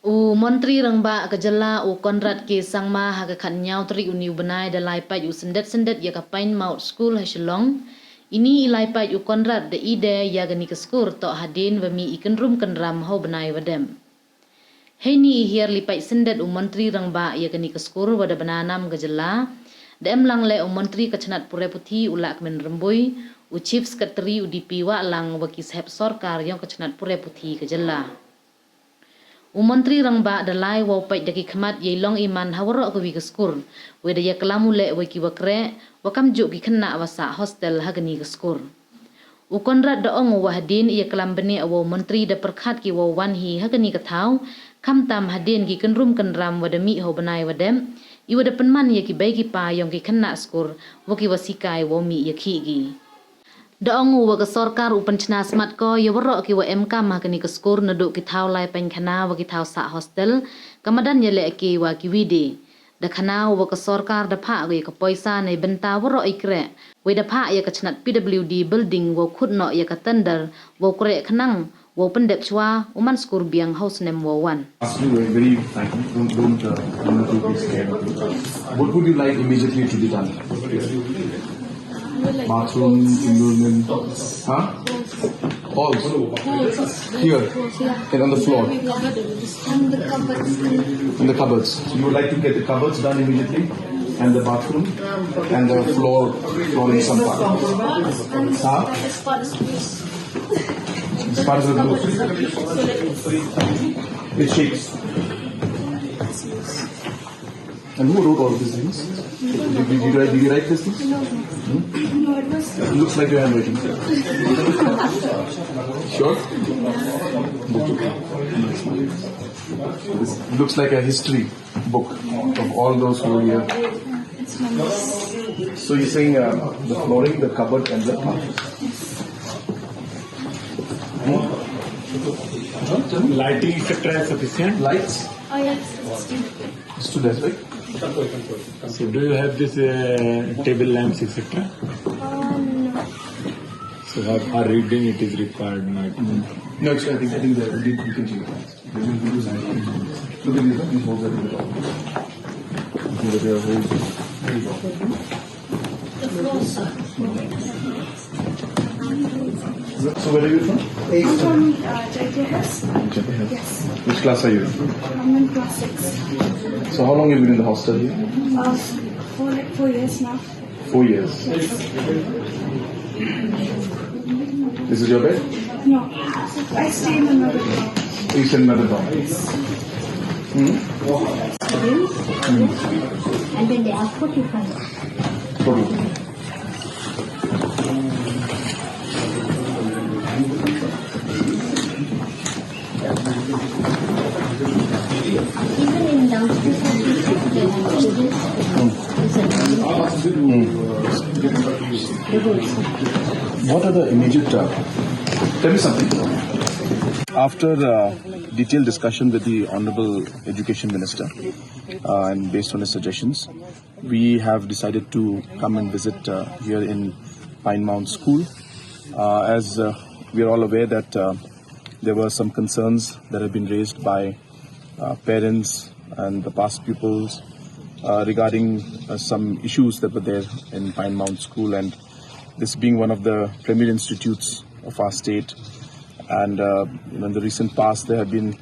U Menteri Rangba Kajala u Conrad ke sangma haga khan nyau tri uniu banai da lai pa u sendet ya ka pain maut school ha Shillong. Ini ilai pa u Conrad da ide ya gani ke skur to hadin wa mi ikan rum kan ram ho banai wadem. Heni Hiar lipai sendet u Menteri Rangba ya gani ke skur wada bananam Kajala. Dem lang le u Menteri Kachanat Pure Puthi ulak men rembui u Chief Secretary u DP wa lang wa kishep sorkar yang Kachanat Pure Puthi Kajala. Menteri Rangba dalai wa pai daki khamat ye long iman hawaro ko wi skur we da ya kalamu le we ki wakre wa kam ju ki khanna wasa hostel hagani skur u Conrad da ong wa hadin ye kalam bani awo menteri da perkhat ki wa wan hi hagani ka thau kham tam hadin ki kanrum kan ram wa da mi ho banai wa dem I wa da penman ye ki bai ki pa yong ki khanna skur wa ki wasikai wa mi ye khi gi Daong wa ka sorkar upan chna smat ko yawaro ki wa MK ma kani ka skor na do ki thau lai pen khana wa ki thau sa hostel kamadan yele ki wa ki widi da khana wa ka sorkar da pha ga ka poisa nei benta waro ikre we da pha ya ka chnat PWD building wa khut no ya ka tender wa kre khnang wa pendep chwa uman skor biang house nem wa wan very frankly, don't be scared. What would you like immediately to be done? Bathroom, enrollment, huh? Halls. Here. And on the floor. And the cupboards. In the cupboards. So you would like to get the cupboards done immediately? And the bathroom? And the flooring some part. Huh? As far as As part of the roof. It shakes. And who wrote all these things? Did you write these things? No, it was. It looks like your handwriting. Sure? This looks like a history book of all those who were here. It's nice. So you're saying the flooring, the cupboard and the Lighting etc. is sufficient. lights? Oh, yes. It's too less, right? So do you have this table lamps etc.? No. So for reading it is required night. No, I think that we can change it. Look at these holes at the top. The floors. So where are you from? I'm from JTS. Yes. Which class are you in? I'm in class 6. So how long have you been in the hostel here? For 4 years now. 4 years. This is your bed? No. I stay in another room. You said another dorm. And then they are 45. Even in downstairs, What are the immediate... tell me something. After detailed discussion with the Honorable Education Minister and based on his suggestions, we have decided to come and visit here in Pine Mount School. As we are all aware that there were some concerns that have been raised by parents and the past pupils regarding some issues that were there in Pine Mount School, and this being one of the premier institutes of our state. And in the recent past, there have been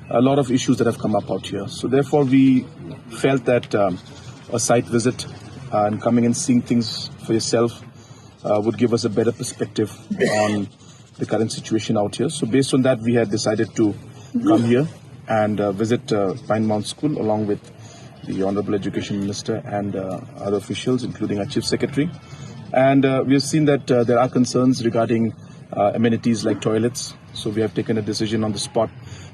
a lot of issues that have come up out here. So therefore, we felt that a site visit and coming and seeing things for yourself would give us a better perspective on the current situation out here. So based on that, we had decided to come here and visit Pine Mount School along with the Honorable Education Minister and other officials, including our Chief Secretary. And we have seen that there are concerns regarding amenities like toilets. So we have taken a decision on the spot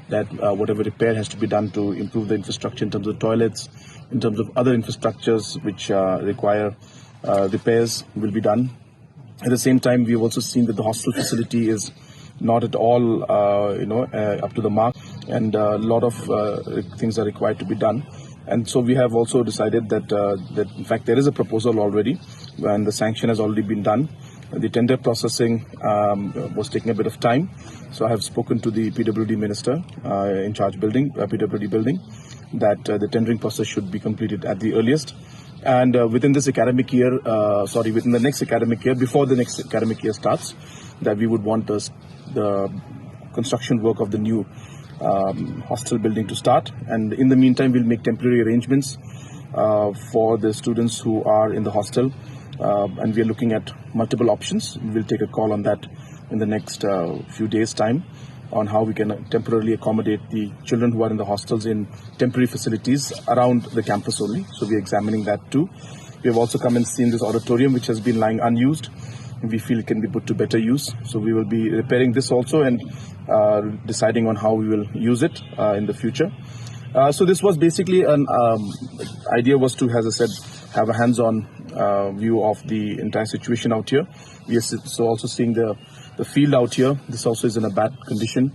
that whatever repair has to be done to improve the infrastructure in terms of toilets, in terms of other infrastructures which require repairs will be done. At the same time, we have also seen that the hostel facility is not at all, up to the mark, and a lot of things are required to be done. And so we have also decided that in fact there is a proposal already, and the sanction has already been done The tender processing was taking a bit of time. So I have spoken to the PWD minister in charge building, PWD building, that the tendering process should be completed at the earliest. And within this academic year, within the next academic year, before the next academic year starts, that we would want the construction work of the new hostel building to start. And in the meantime, we'll make temporary arrangements for the students who are in the hostel. And we are looking at multiple options. We'll take a call on that in the next few days' time on how we can temporarily accommodate the children who are in the hostels in temporary facilities around the campus only. So we're examining that too. We have also come and seen this auditorium which has been lying unused. We feel it can be put to better use. So we will be repairing this also and deciding on how we will use it in the future. So this was basically an idea was to, as I said, have a hands-on view of the entire situation out here. We are also seeing the field out here. This also is in a bad condition.